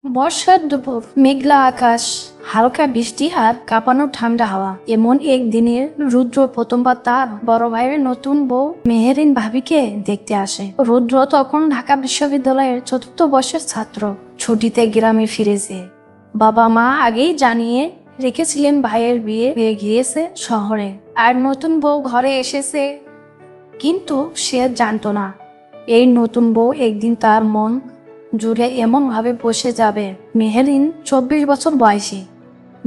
বর্ষার দুপুর, মেঘলা আকাশ, হালকা বৃষ্টি আর কাঁপানো ঠান্ডা হাওয়া। এমন এক দিনে রুদ্র প্রথমবার তার বড় ভাইয়ের নতুন বউ মেহেরিন ভাবিকে দেখতে আসে। রুদ্র তখন ঢাকা বিশ্ববিদ্যালয়ের 4র্থ বর্ষের ছাত্র। ছুটিতে গ্রামে ফিরেছে। বাবা মা আগেই জানিয়ে রেখেছিলেন ভাইয়ের বিয়ে হয়ে গিয়েছে শহরে, আর নতুন বউ ঘরে এসেছে। কিন্তু সে জানতো না এই নতুন বউ একদিন তার মন জুড়ে এমন ভাবে বসে যাবে। মেহেরিন 24 বছর বয়সী,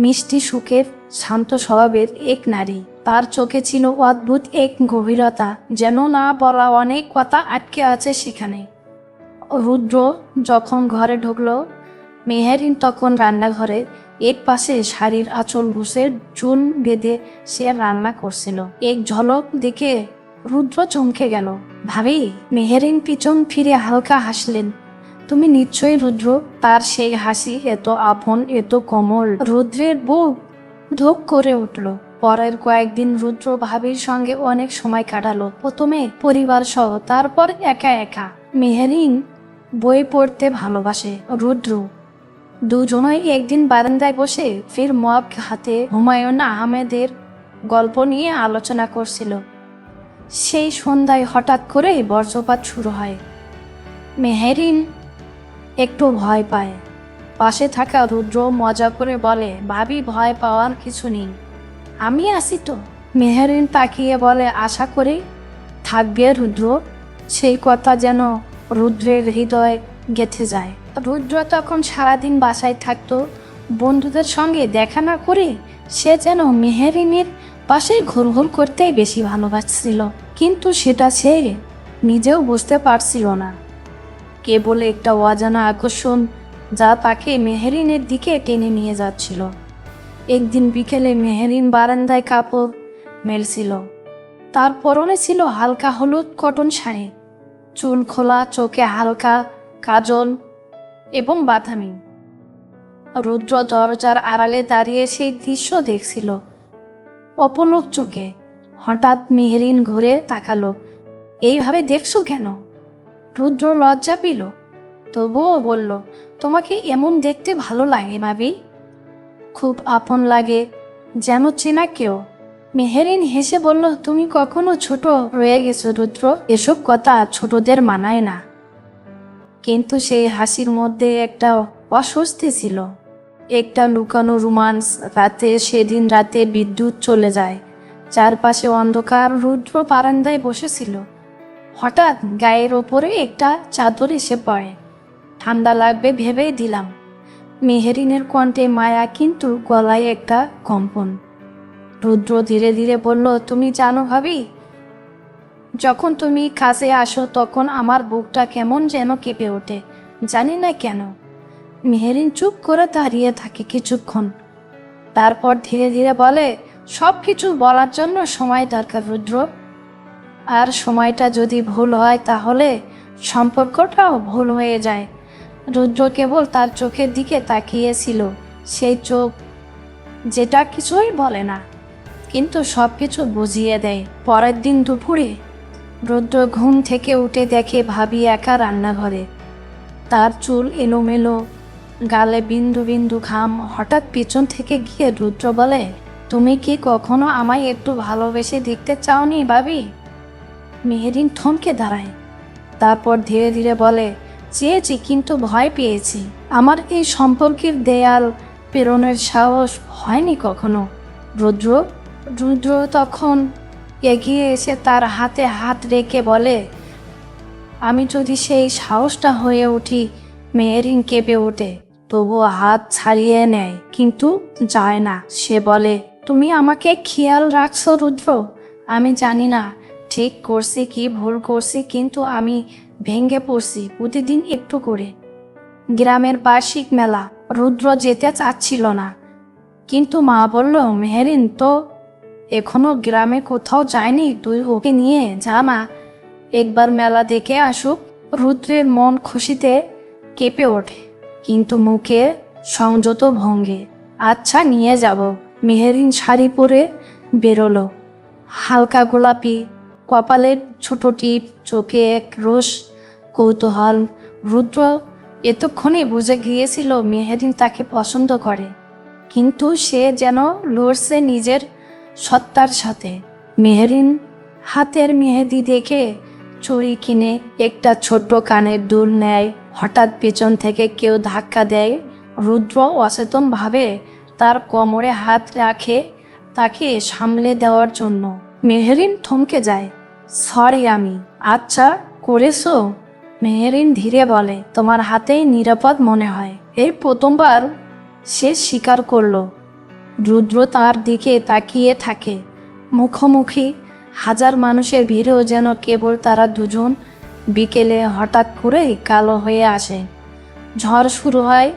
মিষ্টি সুখের, শান্ত স্বভাবের এক নারী। তার চোখে ছিল অদ্ভুত এক গভীরতা, যেন না বলা অনেক কথা আটকে আছে সেখানে। রুদ্র যখন ঘরে ঢুকলো, মেহেরিন তখন রান্নাঘরে এক পাশে শাড়ির আঁচল ঘুষে চুন বেঁধে সে রান্না করছিল। এক ঝলক দেখে রুদ্র চমকে গেল। ভাবি, মেহেরিন পিছন ফিরে হালকা হাসলেন। তুমি নিশ্চয়ই রুদ্র। তার সেই হাসি এত আপন, এত কোমল। রুদ্রের বুক ধুক করে উঠল। পরের কয়েকদিন রুদ্র ভাবির সঙ্গে অনেক সময় কাটালো। প্রথমে পরিবার সহ, তারপর একা একা। মেহেরিন বই পড়তে ভালোবাসে, রুদ্র। দুজনেই একদিন বারান্দায় বসে ফির মগ হাতে হুমায়ুন আহমেদের গল্প নিয়ে আলোচনা করছিল। সেই সন্ধ্যায় হঠাৎ করে বজ্রপাত শুরু হয়। মেহেরিন একটু ভয় পায়। পাশে থাকা রুদ্র মজা করে বলে, ভাবি, ভয় পাওয়ার কিছু নেই, আমি আছি তো। মেহেরিন তাকিয়ে বলে, আশা করি থাকবে রুদ্র। সেই কথা যেন রুদ্রের হৃদয়ে গেঁথে যায়। রুদ্র তখন সারাদিন বাসায় থাকতো। বন্ধুদের সঙ্গে দেখা না করে সে যেন মেহেরিনের পাশে ঘুরঘুর করতেই বেশি ভালোবাসছিল। কিন্তু সেটা সে নিজেও বুঝতে পারছিল না। কেবল একটা অজানা আকর্ষণ যা তাকে মেহেরিনের দিকে টেনে নিয়ে যাচ্ছিল। একদিন বিকেলে মেহেরিন বারান্দায় কাপড় মেলছিল। তার পরনে ছিল হালকা হলুদ কটন শাড়ি, চুল খোলা, চোখে হালকা কাজল এবং বাদামি। রুদ্র দরজার আড়ালে দাঁড়িয়ে সেই দৃশ্য দেখছিল অপলক চোখে। হঠাৎ মেহেরিন ঘুরে তাকালো। এইভাবে দেখছো কেন? রুদ্র লজ্জা পেল, তবুও বলল, তোমাকে এমন দেখতে ভালো লাগে ভাবি, খুব আপন লাগে, যেন চেনা কেউ। মেহেরিন হেসে বলল, তুমি কখনো ছোট রয়ে গেছো রুদ্র, এসব কথা ছোটদের মানায় না। কিন্তু সেই হাসির মধ্যে একটা অস্বস্তি ছিল, একটা লুকানো রোমান্স। সেদিন রাতে বিদ্যুৎ চলে যায়, চারপাশে অন্ধকার। রুদ্র বারান্দায় বসেছিল। হঠাৎ গায়ের ওপরে একটা চাদর এসে পড়ে। ঠান্ডা লাগবে ভেবেই দিলাম। মেহেরিনের কণ্ঠে মায়া, কিন্তু গলায় একটা কম্পন। রুদ্র ধীরে ধীরে বলল, তুমি জানো ভাবি, যখন তুমি কাছে আসো তখন আমার বুকটা কেমন যেন কেঁপে ওঠে, জানি না কেন। মেহেরিন চুপ করে দাঁড়িয়ে থাকে কিছুক্ষণ, তারপর ধীরে ধীরে বলে, সব কিছু বলার জন্য সময় দরকার রুদ্র। আর সময়টা যদি ভুল হয় তাহলে সম্পর্কটাও ভুল হয়ে যায়। রুদ্র কেবল তার চোখের দিকে তাকিয়েছিল, সেই চোখ যেটা কিছুই বলে না কিন্তু সব কিছু বুঝিয়ে দেয়। পরের দিন দুপুরে রুদ্র ঘুম থেকে উঠে দেখে ভাবি একা রান্নাঘরে। তার চুল এলোমেলো, গালে বিন্দু বিন্দু ঘাম। হঠাৎ পিছন থেকে গিয়ে রুদ্র বলে, তুমি কি কখনো আমায় একটু ভালোবেসে দেখতে চাওনি ভাবি? মেহেরিন থমকে দাঁড়ায়, তারপর ধীরে ধীরে বলে, চেয়েছি কিন্তু ভয় পেয়েছি। আমার এই সম্পর্কের দেয়াল পেরোনোর সাহস হয়নি কখনো। রুদ্র রুদ্র তখন এগিয়ে এসে তার হাতে হাত রেখে বলে, আমি যদি সেই সাহসটা হয়ে উঠি। মেহেরিন কেঁপে ওঠে, তবুও হাত ছাড়িয়ে নেয়, কিন্তু যায় না। সে বলে, তুমি আমাকে খেয়াল রাখছো রুদ্র? আমি জানি না ঠিক করছি কি ভুল করছি, কিন্তু আমি ভেঙে পড়ছি প্রতিদিন একটু করে। গ্রামের বার্ষিক মেলা, রুদ্র যেতে চাচ্ছিল না, কিন্তু মা বলল, মেহেরিন তো এখনো গ্রামে কোথাও যায়নি, তুই ওকে নিয়ে যা মা, একবার মেলা দেখে আসুক। রুদ্রের মন খুশিতে কেঁপে ওঠে, কিন্তু মুখে সংযত ভঙ্গে। আচ্ছা, নিয়ে যাব। মেহেরিন শাড়ি পরে বেরোলো, হালকা গোলাপি, কপালের ছোট টিপ, চোখে এক রোষ কৌতূহল। রুদ্র এতক্ষণে বুঝে গিয়েছিল মেহেরিন তাকে পছন্দ করে, কিন্তু সে যেন লড়ছে নিজের সত্তার সাথে। মেহেরিন হাতের মেহেদি দেখে চুড়ি কিনে একটা ছোট্ট কানের দুল নেয়। হঠাৎ পেছন থেকে কেউ ধাক্কা দেয়। রুদ্র অচেতনভাবে তার কোমরে হাত রাখে তাকে সামলে দেওয়ার জন্য। মেহেরিন থমকে যায়। সরি আমি। আচ্ছা করেছো? মেহেরিন ধীরে বলে, তোমার হাতেই নিরাপদ মনে হয়। এই প্রথমবার সে স্বীকার করলো। রুদ্র তার দিকে তাকিয়ে থাকে। মুখোমুখি হাজার মানুষের ভিড়েও যেন কেবল তারা দুজন। বিকেলে হঠাৎ করেই কালো হয়ে আসে। ঝড় শুরু হয়।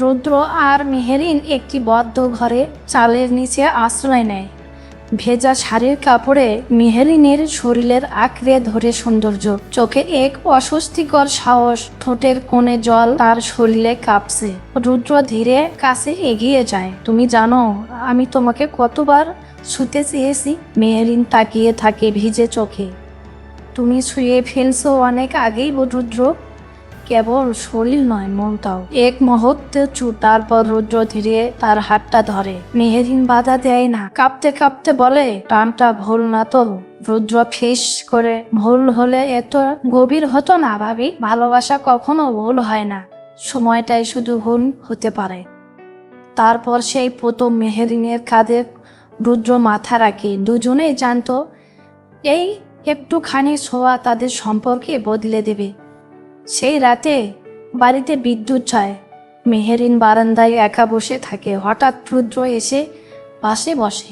রুদ্র আর মেহেরিন একটি বদ্ধ ঘরে চালের নিচে আশ্রয় নেয়। ভেজা শাড়ির কাপড়ে মেহেরিনের শরীরের আঁকড়ে ধরে সৌন্দর্য, চোখে এক অস্বস্তিকর সাহস, ঠোঁটের কোণে জল, তার শরীরে কাঁপছে। রুদ্র ধীরে কাছে এগিয়ে যায়। তুমি জানো আমি তোমাকে কতবার ছুতে চেয়েছি? মেহেরিন তাকিয়ে থাকে ভিজে চোখে। তুমি ছুঁয়ে ফেলছো অনেক আগেই রুদ্র, কেবল শরীর নয় মনটাও। এক মুহূর্তে চুপ, তারপর রুদ্র ধীরে তার হাতটা ধরে। মেহেরিন বাধা দেয় না, কাঁপতে কাঁপতে বলে, টানটা ভুল না তো? রুদ্র ফেস করে, ভুল হলে এত গভীর হতো না ভাবি। ভালোবাসা কখনো ভুল হয় না, সময়টাই শুধু ভুল হতে পারে। তারপর সেই প্রথম মেহেরিনের কাঁধে রুদ্র মাথা রাখে। দুজনেই জানতো এই একটুখানি ছোঁয়া তাদের সম্পর্কে বদলে দেবে। সেই রাতে বাড়িতে বিদ্যুৎ যায়। মেহেরিন বারান্দায় একা বসে থাকে। হঠাৎ রুদ্র এসে পাশে বসে।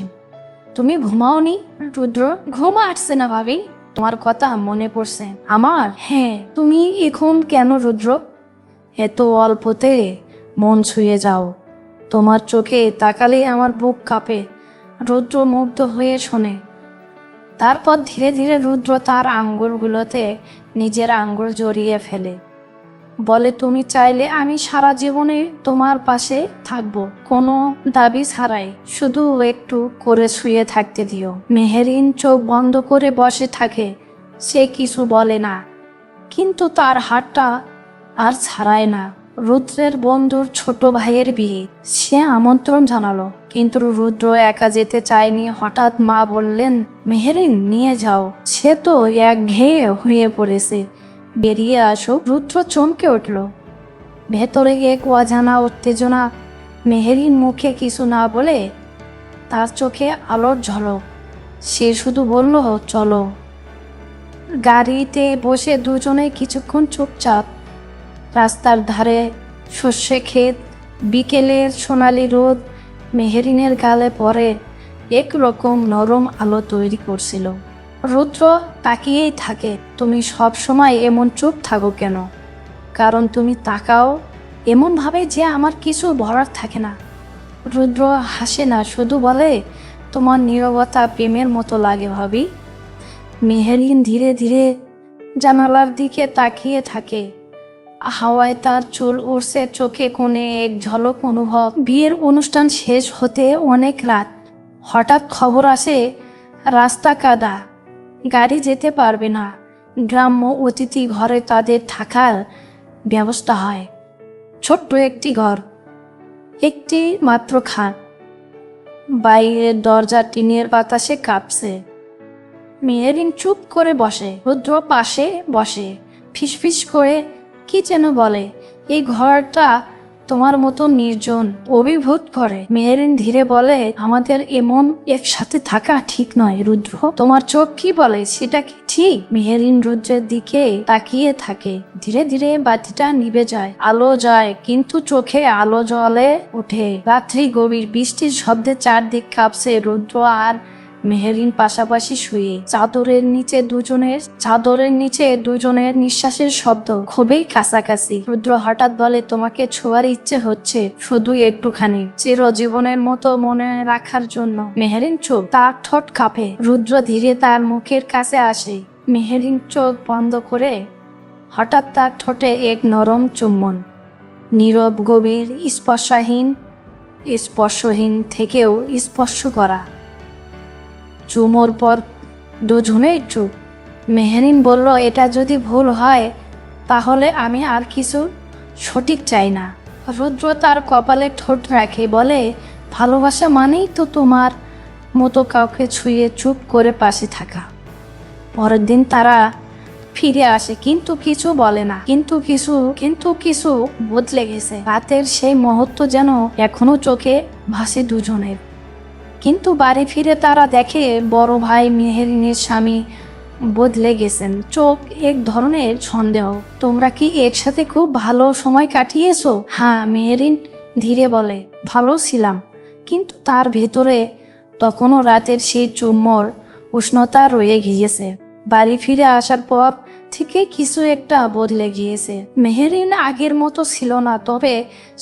তুমি ঘুমাওনি? রুদ্র, ঘুম আসছে না ভাবি, তোমার কথা মনে পড়ছে আমার। হ্যাঁ, তুমি এখন কেন রুদ্র? এত অল্পতে মন ছুঁয়ে যাও। তোমার চোখে তাকালেই আমার বুক কাঁপে। রুদ্র মুগ্ধ হয়ে শোনে। তারপর ধীরে ধীরে রুদ্র তার আঙ্গুলগুলোতে নিজের আঙ্গুল জড়িয়ে ফেলে। বলে, তুমি চাইলে আমি সারা জীবনে তোমার পাশে থাকবো, কোনো দাবি ছাড়াই, শুধু একটু করে শুয়ে থাকতে দিও। মেহেরিন চোখ বন্ধ করে বসে থাকে। সে কিছু বলে না, কিন্তু তার হাতটা আর ছাড়ায় না। রুদ্রের বন্ধুর ছোট ভাইয়ের বিয়ে, সে আমন্ত্রণ জানালো, কিন্তু রুদ্র একা যেতে চায়নি। হঠাৎ মা বললেন, মেহেরিন নিয়ে যাও, সে তো একঘেয়ে হয়ে পড়েছে, বেরিয়ে আসো। রুদ্র চমকে উঠল। ভেতরে এক অজানা উত্তেজনা। মেহেরিন মুখে কিছু না বলে, তার চোখে আলোর ঝলক। সে শুধু বলল, চলো। গাড়িতে বসে দুজনে কিছুক্ষণ চুপচাপ। রাস্তার ধারে সর্ষে ক্ষেত, বিকেলের সোনালি রোদ মেহেরিনের গালে পরে একরকম নরম আলো তৈরি করছিল। রুদ্র তাকিয়েই থাকে। তুমি সব সময় এমন চুপ থাকো কেন? কারণ তুমি তাকাও এমনভাবে যে আমার কিছু বলার থাকে না। রুদ্র হাসে না, শুধু বলে, তোমার নীরবতা প্রেমের মতো লাগে ভাবি। মেহেরিন ধীরে ধীরে জানালার দিকে তাকিয়ে থাকে। হাওয়ায় তার চুল উড়ছে, চোখে কোণে এক ঝলক অনুভব। বিয়ের অনুষ্ঠান শেষ হতে অনেক রাত। হঠাৎ খবর আসে রাস্তা কাদা, গাড়ি যেতে পারবে না। গ্রাম্য অতিথি ঘরে তাদের থাকার ব্যবস্থা হয়। ছোট্ট একটি ঘর, একটি মাত্র খাট, বাইরের দরজা টিনের বাতাসে কাঁপছে। মেহেরিন চুপ করে বসে। রুদ্র পাশে বসে, ফিসফিস করে কি যেন বলে। এই ঘরটা তোমার মতো নির্জন, অভিভূত করে। মেহেরিন ধীরে বলে, আমাদের এমন একসাথে থাকা ঠিক নয় রুদ্র। তোমার চোখ কি বলে, সেটা কি ঠিক? মেহেরিন রুদ্রের দিকে তাকিয়ে থাকে। ধীরে ধীরে বাতিটা নিভে যায়, আলো যায়, কিন্তু চোখে আলো জ্বলে ওঠে। রাত্রি গভীর, বৃষ্টির শব্দে চারদিক কাঁপছে। রুদ্র আর মেহেরিন পাশাপাশি শুয়ে, চাদরের নিচে দুজনের নিঃশ্বাসের শব্দ খুবই কাছাকাছি। রুদ্র হঠাৎ বলে, তোমাকে ছোঁয়ার ইচ্ছে হচ্ছে, শুধু একটুখানি, চিরজীবনের মতো মনে রাখার জন্য। মেহেরিন চোখ, তার ঠোঁট কাঁপে। রুদ্র ধীরে তার মুখের কাছে আসে। মেহেরিন চোখ বন্ধ করে, হঠাৎ তার ঠোঁটে এক নরম চুম্বন, নীরব, গভীর, স্পর্শহীন থেকেও স্পর্শ করা। চুমোর পর দুজনেই চুপ। মেহেরিন বলল, এটা যদি ভুল হয় তাহলে আমি আর কিছু সঠিক চাই না। রুদ্র তার কপালে ঠোঁট রাখে, বলে, ভালোবাসা মানেই তো তোমার মতো কাউকে ছুঁয়ে চুপ করে পাশে থাকা। পরের দিন তারা ফিরে আসে, কিন্তু কিছু বলে না। কিন্তু কিছু বদলে গেছে। রাতের সেই মুহূর্ত যেন এখনো চোখে ভাসে দুজনের। কিন্তু বাড়ি ফিরে তারা দেখে বড় ভাই মেহেরিনের স্বামী বদলে গেছেন। চোখ এক ধরনের সন্দেহ। তোমরা কি একসাথে খুব ভালো সময় কাটিয়েছো? হ্যাঁ, মেহেরিন ধীরে বলে, ভালো ছিলাম। কিন্তু তার ভেতরে তখনও রাতের সেই চুম্বর উষ্ণতা রয়ে গিয়েছে। বাড়ি ফিরে আসার পর থেকে কিছু একটা বদলে গিয়েছে। মেহেরিন আগের মতো ছিল না, তবে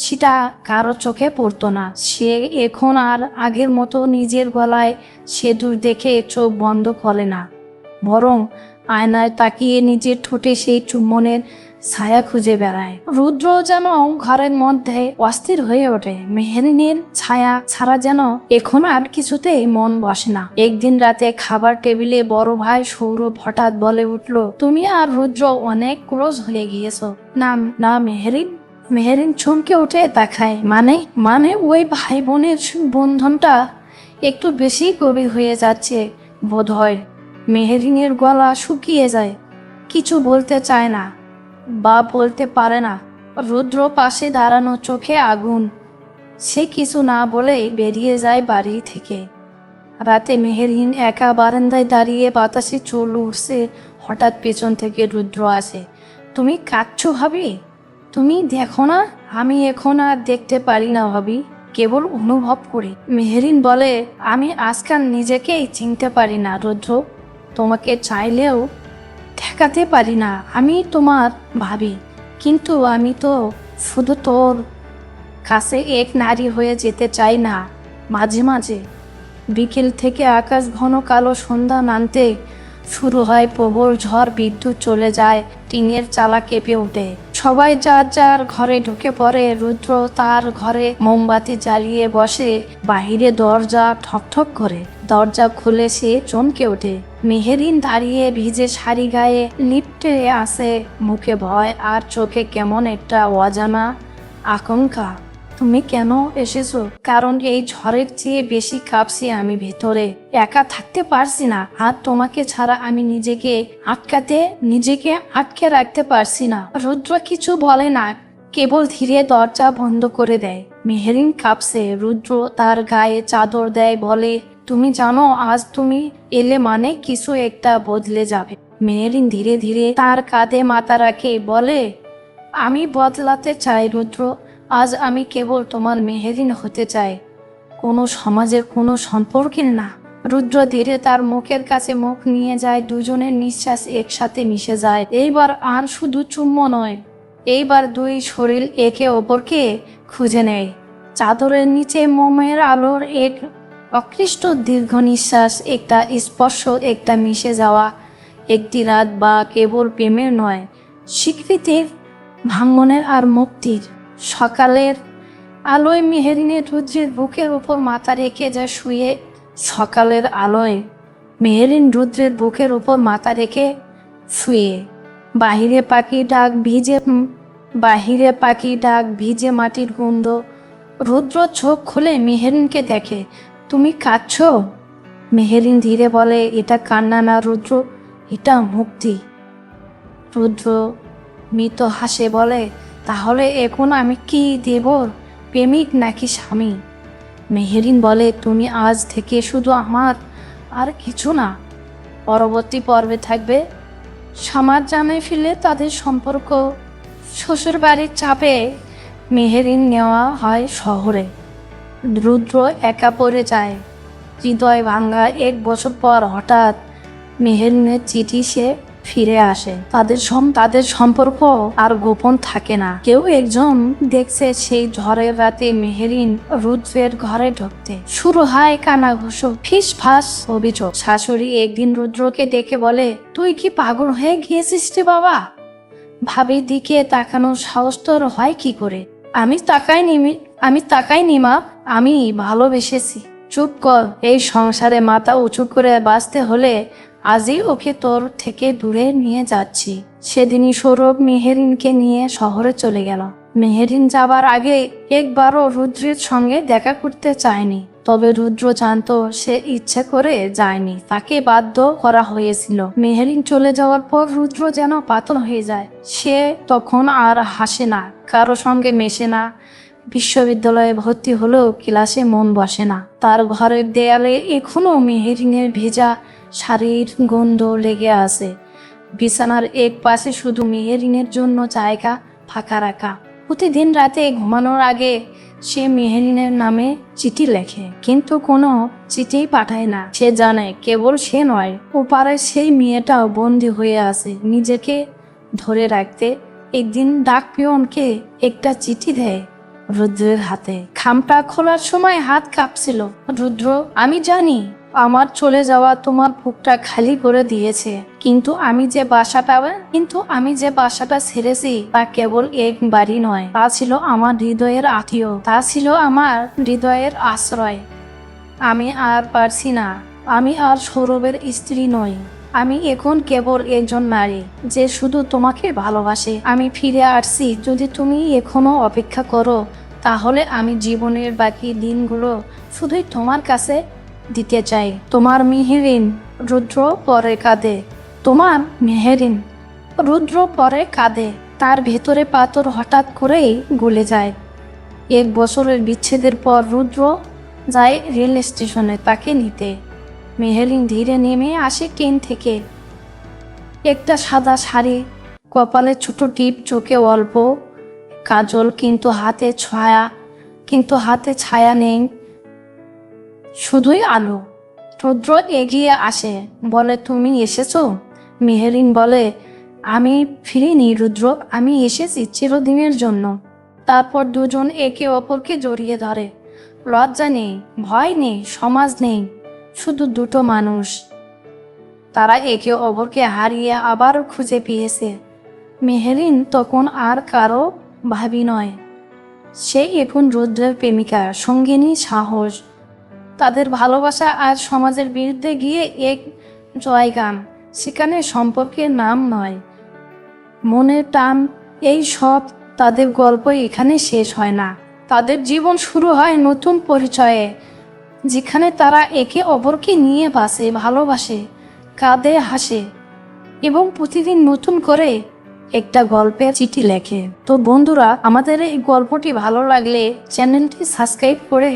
সেটা কারো চোখে পড়তো না। সে এখন আর আগের মতো নিজের গলায় সেঁদুর দেখে চোখ বন্ধ করে না, বরং আয়নায় তাকিয়ে নিজের ঠোঁটে সেই চুম্বনের ছায়া খুঁজে বেড়ায়। রুদ্র যেন ঘরের মধ্যে অস্থির হয়ে ওঠে। মেহেরিনের ছায়া ছাড়া যেন এখন আর কিছুতেই মন বসে না। একদিন রাতে খাবার টেবিলে বড় ভাই সৌরভ হঠাৎ বলে উঠল, তুমি আর রুদ্র অনেক ক্লোজ হয়ে গিয়েছো। না মেহেরিন। মেহেরিন চমকে উঠে তাকায়। মানে ওই ভাই বোনের বন্ধনটা একটু বেশি গভীর হয়ে যাচ্ছে বোধ হয়। মেহেরিনের গলা শুকিয়ে যায়, কিছু বলতে চায় না বা বলতে পারে না। রুদ্র পাশে দাঁড়ানো, চোখে আগুন। সে কিছু না বলেই বেরিয়ে যায় বাড়ি থেকে। রাতে মেহেরিন একা বারান্দায় দাঁড়িয়ে, বাতাসে চুল উঠছে। হঠাৎ পেছন থেকে রুদ্র আসে। তুমি কাঁদছো ভাবি? তুমি দেখো না আমি এখন আর দেখতে পারি না ভাবি, কেবল অনুভব করি। মেহেরিন বলে, আমি আজকাল নিজেকেই চিনতে পারি না রুদ্র। তোমাকে চাইলেও ঠেকাতে পারি না। আমি তোমার ভাবি, কিন্তু আমি তো শুধু তোর কাছে এক নারী হয়ে যেতে চাই না। মাঝে মাঝে বিকেল থেকে আকাশ ঘন কালো সন্ধ্যা নামতে শুরু হয়, প্রবল ঝড়, বিদ্যুৎ চলে যায়, টিনের চালা কেঁপে ওঠে। সবাই যার যার ঘরে ঢুকে পড়ে। রুদ্র তার ঘরে মোমবাতি জ্বালিয়ে বসে। বাহিরে দরজা ঠকঠক করে। দরজা খুলে সে চমকে ওঠে। মেহেরিন দাঁড়িয়ে ভিজে শাড়ি গায়ে লিপ্টে আসে, মুখে ভয় আর চোখে কেমন একটা অজানা আকাঙ্ক্ষা। তুমি কেন এসেছো? কারণ এই ঝড়ের চেয়ে বেশি কাঁপছি আমি ভেতরে। একা থাকতে পারছি না, আর তোমাকে ছাড়া আমি নিজেকে আটকে রাখতে পারছি না। রুদ্র কিছু বলে না, কেবল ধীরে দরজা বন্ধ করে দেয়। মেহেরিন কাঁপছে। রুদ্র তার গায়ে চাদর দেয়, বলে, তুমি জানো আজ তুমি এলে মানে কিছু একটা বদলে যাবে। মেহেরিন ধীরে ধীরে তার কাঁধে মাথা রাখে, বলে, আমি বদলাতে চাই রুদ্র। আজ আমি কেবল তোমার মেহেরিন হতে চাই, কোনো সমাজের কোনো সম্পর্কের না। রুদ্র ধীরে তার মুখের কাছে মুখ নিয়ে যায়। দুজনের নিঃশ্বাস একসাথে মিশে যায়। এইবার আর শুধু চুম্ব নয়, এইবার দুই শরীর একে অপরকে খুঁজে নেয়। চাদরের নিচে মোমের আলোর এক অকৃষ্ট দীর্ঘ নিঃশ্বাস, একটা স্পর্শ, একটা মিশে যাওয়া। একটি রাত, বা কেবল প্রেমের নয়, স্বীকৃতির, ভাঙ্গনের আর মুক্তির। সকালের আলোয় মেহেরিনের রুদ্রের বুকের উপর মাথা রেখে যা শুয়ে। সকালের আলোয় মেহেরিন রুদ্রের বুকের উপর মাথা রেখে শুয়ে। বাহিরে পাখি ডাক ভিজে মাটির গন্ধ। রুদ্র চোখ খুলে মেহেরিনকে দেখে। তুমি কাঁদছো? মেহেরিন ধীরে বলে, এটা কান্না না রুদ্র, এটা মুক্তি। রুদ্র মৃত হাসে, বলে, তাহলে এখন আমি কি দেবর, প্রেমিক নাকি স্বামী? মেহেরিন বলে, তুমি আজ থেকে শুধু আমার, আর কিছু না। পরবর্তী পর্বে থাকবে সমাজ জানে ফিরে তাদের সম্পর্ক। শ্বশুর বাড়ির চাপে মেহেরিন নেওয়া হয় শহরে। রুদ্র একা পড়ে যায়, হৃদয় ভাঙ্গা। 1 বছর পর হঠাৎ মেহেরিনের চিঠি সে ফিরে আসে। তাদের সম্পর্ক আর গোপন থাকে না। কেউ একজন দেখছে সেই ঝড়ের রাতে মেহেরিন রুদ্রের ঘরে ঢুকতে। শুরু হয় কানাঘুষো, ফিস ফাস অভিযোগ। শাশুড়ি একদিন রুদ্রকে দেখে বলে, তুই কি পাগল হয়ে গিয়েছিস রে বাবা? ভাবির দিকে তাকানোর সাহস তোর হয় কি করে? আমি তাকাইনি মা, আমি ভালোবেসেছি। চুপ কর, এই সংসারে মাথা উঁচু করে বাঁচতে হলে আজই ওকে তোর থেকে দূরে নিয়ে যাচ্ছি। সেদিনই সৌরভ মেহেরিনকে নিয়ে শহরে চলে গেল। মেহেরিন যাবার আগে একবারও রুদ্রের সঙ্গে দেখা করতে চায়নি। তবে রুদ্র জানতো সে ইচ্ছে করে যায়নি, তাকে বাধ্য করা হয়েছিল। মেহেরিন চলে যাওয়ার পর রুদ্র যেন পাতল হয়ে যায়। সে তখন আর হাসে না, কারো সঙ্গে মেশে না, বিশ্ববিদ্যালয়ে ভর্তি হলেও ক্লাসে মন বসে না। তার ঘরের দেয়ালে এখনো মেহেরিনের ভেজা শাড়ির গন্ধ লেগে আছে। বিছানার এক পাশে শুধু মেহেরিনের জন্য জায়গা ফাঁকা রাখা। প্রতিদিন রাতে ঘুমানোর আগে সে মেহেরিনের নামে চিঠি লেখে, কিন্তু কোনো চিঠি পাঠায় না। সে জানে কেবল সে নয়, ওপারে সেই মেয়েটাও বন্দী হয়ে আছে নিজেকে ধরে রাখতে। একদিন ডাক পিয়নকে একটা চিঠি দেয় রুদ্রের হাতে। খামটা খোলার সময় হাত কাঁপছিল। রুদ্র, আমি জানি আমার চলে যাওয়া তোমার বুকটা খালি করে দিয়েছে, কিন্তু আমি যে বাসাটা ছেড়েছি তা কেবল এক বাড়ি নয়, তা ছিল আমার হৃদয়ের আত্মীয়, তা ছিল আমার হৃদয়ের আশ্রয়। আমি আর পারছি না, আমি আর সৌরভের স্ত্রী নই। আমি এখন কেবল একজন নারী যে শুধু তোমাকে ভালোবাসে। আমি ফিরে আসছি, যদি তুমি এখনো অপেক্ষা করো, তাহলে আমি জীবনের বাকি দিনগুলো শুধুই তোমার কাছে দিতে চাই। তোমার মেহেরিন। রুদ্র পরে কাঁদে। তোমার মেহেরিন। রুদ্র পরে কাঁদে। তার ভেতরে পাথর হঠাৎ করেই গলে যায়। 1 বছরের বিচ্ছেদের পর রুদ্র যায় রেল স্টেশনে তাকে নিতে। মেহেরিন ধীরে নেমে আসে ট্রেন থেকে। একটা সাদা শাড়ি, কপালে ছোট টিপ, চোখে অল্প কাজল, কিন্তু হাতে ছায়া নেই, শুধুই আলো। রুদ্র এগিয়ে আসে, বলে, তুমি এসেছো? মেহেরিন বলে, আমি ফিরিনি রুদ্র, আমি এসেছি চিরদিনের জন্য। তারপর দুজন একে অপরকে জড়িয়ে ধরে। লজ্জা নেই, ভয় নেই, সমাজ নেই, শুধু দুটো মানুষ। তারা একে অপরকে হারিয়ে আবার খুঁজে পেয়েছে। মেহেরিন তখন আর কারো ভাবি নয়, সে এখন রুদ্রের প্রেমিকা, সঙ্গিনী, সাহস। তাদের ভালোবাসা আর সমাজের বিরুদ্ধে গিয়ে এক জয়গান। সেখানে সম্পর্কের নাম নয়, মনের টান। এই সব তাদের গল্প এখানে শেষ হয় না। তাদের জীবন শুরু হয় নতুন পরিচয়ে, যেখানে তারা একে অপরকে নিয়ে বাসে, ভালোবাসে, কাঁদে, হাসে এবং প্রতিদিন নতুন করে একটা গল্পের চিঠি লেখে। তো বন্ধুরা, আমাদের এই গল্পটি ভালো লাগলে চ্যানেলটি সাবস্ক্রাইব করে